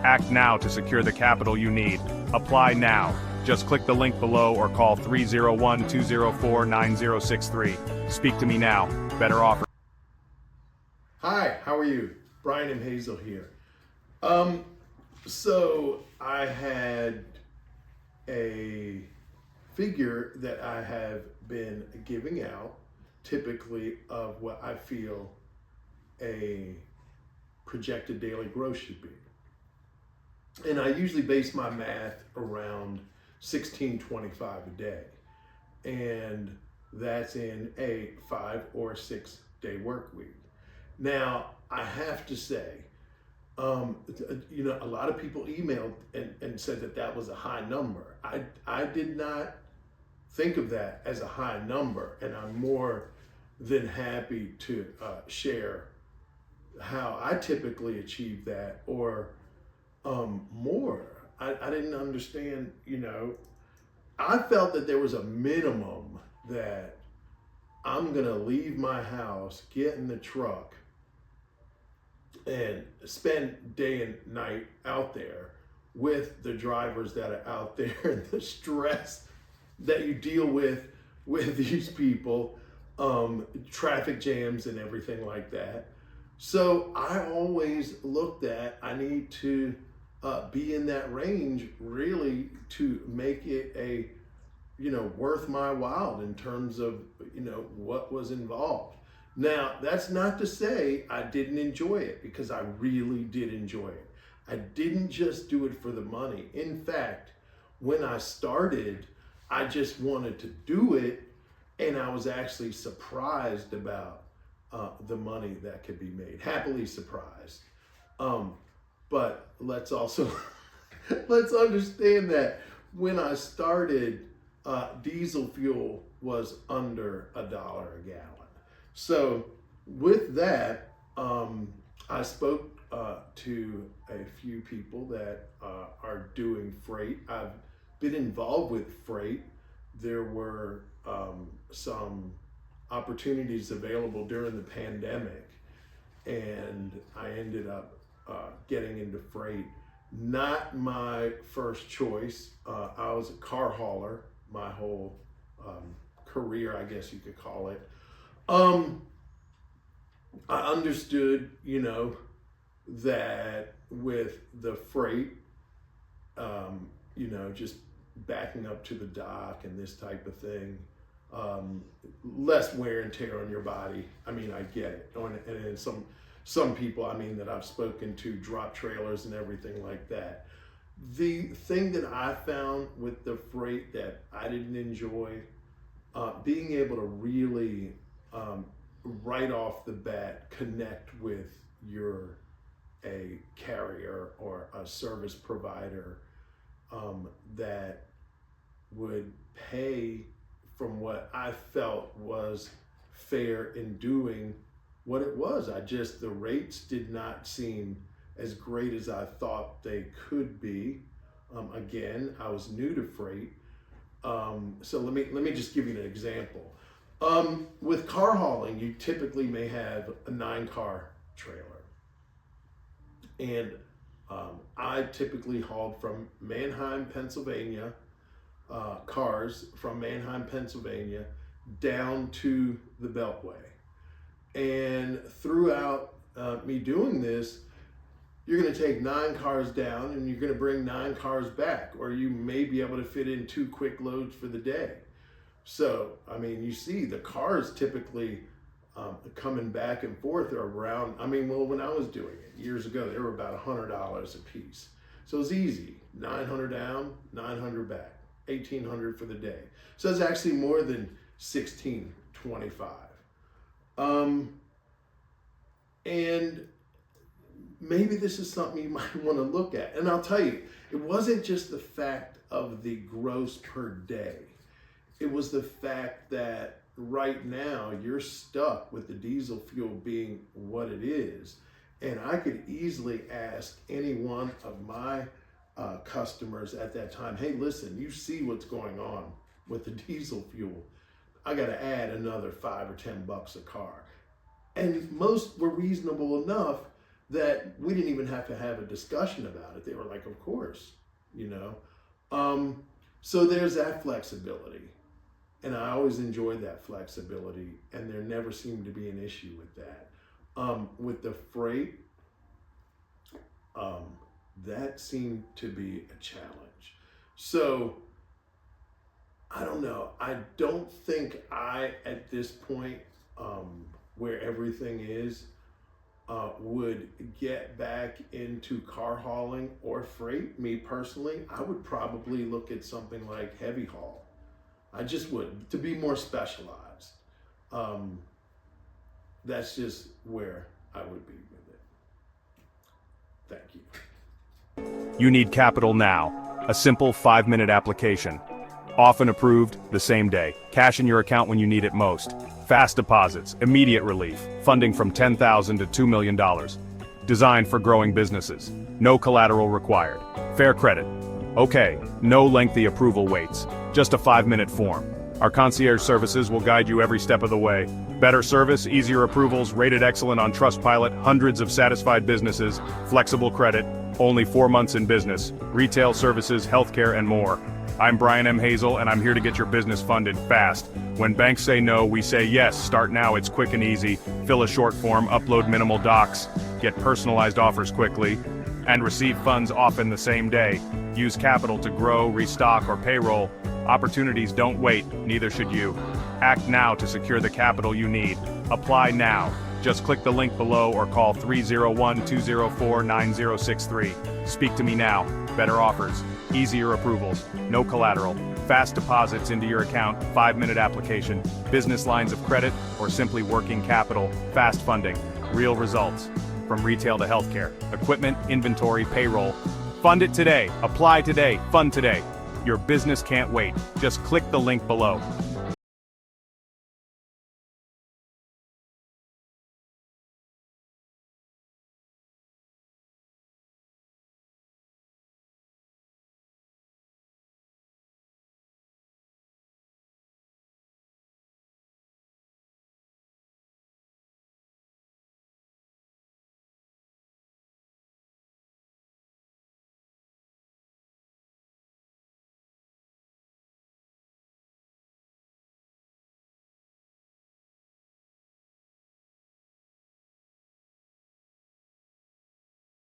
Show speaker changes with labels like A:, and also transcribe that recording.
A: Act now to secure the capital you need. Apply now. Just click the link below or call 301-204-9063. Speak to me now. Better offer.
B: Hi, how are you? Brian and Hazel here. So I had a figure that I have been giving out, typically of what I feel a projected daily growth should be. And I usually base my math around 1625 a day. And that's in a 5 or 6 day work week. Now, I have to say, a lot of people emailed and said that that was a high number. I did not think of that as a high number, and I'm more than happy to share how I typically achieve that or more. I didn't understand, I felt that there was a minimum that I'm gonna leave my house, get in the truck, and spend day and night out there with the drivers that are out there and the stress that you deal with these people, traffic jams and everything like that. So I always looked at, I need to be in that range really to make it a, worth my while in terms of, what was involved. Now, that's not to say I didn't enjoy it, because I really did enjoy it. I didn't just do it for the money. In fact, when I started, I just wanted to do it, and I was actually surprised about the money that could be made. Happily surprised. But let's also let's understand that when I started, diesel fuel was under $1 a gallon. So with that, I spoke to a few people that are doing freight. I've been involved with freight. There were some opportunities available during the pandemic, and I ended up getting into freight. Not my first choice. I was a car hauler my whole career, I guess you could call it. I understood, that with the freight, just backing up to the dock and this type of thing, less wear and tear on your body. I mean, I get it. And some people, that I've spoken to, drop trailers and everything like that. The thing that I found with the freight that I didn't enjoy, being able to really right off the bat connect with a carrier or a service provider that would pay from what I felt was fair in doing what it was. The rates did not seem as great as I thought they could be. Again, I was new to freight. So let me just give you an example. With car hauling, you typically may have a 9-car trailer. And I typically hauled from Manheim, Pennsylvania, cars from Manheim, Pennsylvania, down to the Beltway. And throughout me doing this, you're going to take 9 cars down and you're going to bring 9 cars back, or you may be able to fit in 2 quick loads for the day. So, you see the cars typically coming back and forth are around, when I was doing it years ago, they were about $100 a piece. So it's easy, 900 down, 900 back, 1,800 for the day. So it's actually more than 1,625. And maybe this is something you might want to look at. And I'll tell you, it wasn't just the fact of the gross per day. It was the fact that right now you're stuck with the diesel fuel being what it is. And I could easily ask any one of my customers at that time, hey, listen, you see what's going on with the diesel fuel. I got to add another $5 or $10 a car. And most were reasonable enough that we didn't even have to have a discussion about it. They were like, of course, you know. So there's that flexibility. And I always enjoyed that flexibility, and there never seemed to be an issue with that. With the freight, that seemed to be a challenge. So I don't know. I don't think at this point, where everything is, would get back into car hauling or freight. Me personally, I would probably look at something like heavy haul. I just would, to be more specialized. That's just where I would be with it. Thank you.
A: You need capital now. A simple 5-minute application. Often approved the same day. Cash in your account when you need it most. Fast deposits, immediate relief, funding from $10,000 to $2 million. Designed for growing businesses. No collateral required. Fair credit. Okay, no lengthy approval waits. Just a 5-minute form. Our concierge services will guide you every step of the way. Better service, easier approvals, rated excellent on Trustpilot, hundreds of satisfied businesses, flexible credit, only 4 months in business, retail services, healthcare, and more. I'm Brian M. Hazel, and I'm here to get your business funded fast. When banks say no, we say yes. Start now, it's quick and easy. Fill a short form, upload minimal docs, get personalized offers quickly, and receive funds often the same day. Use capital to grow, restock, or payroll. Opportunities don't wait, neither should you. Act now to secure the capital you need. Apply now. Just click the link below or call 301-204-9063. Speak to me now. Better offers, easier approvals, no collateral, fast deposits into your account, 5-minute application, business lines of credit, or simply working capital, fast funding, real results. From retail to healthcare, equipment, inventory, payroll. Fund it today, apply today, fund today. Your business can't wait. Just click the link below.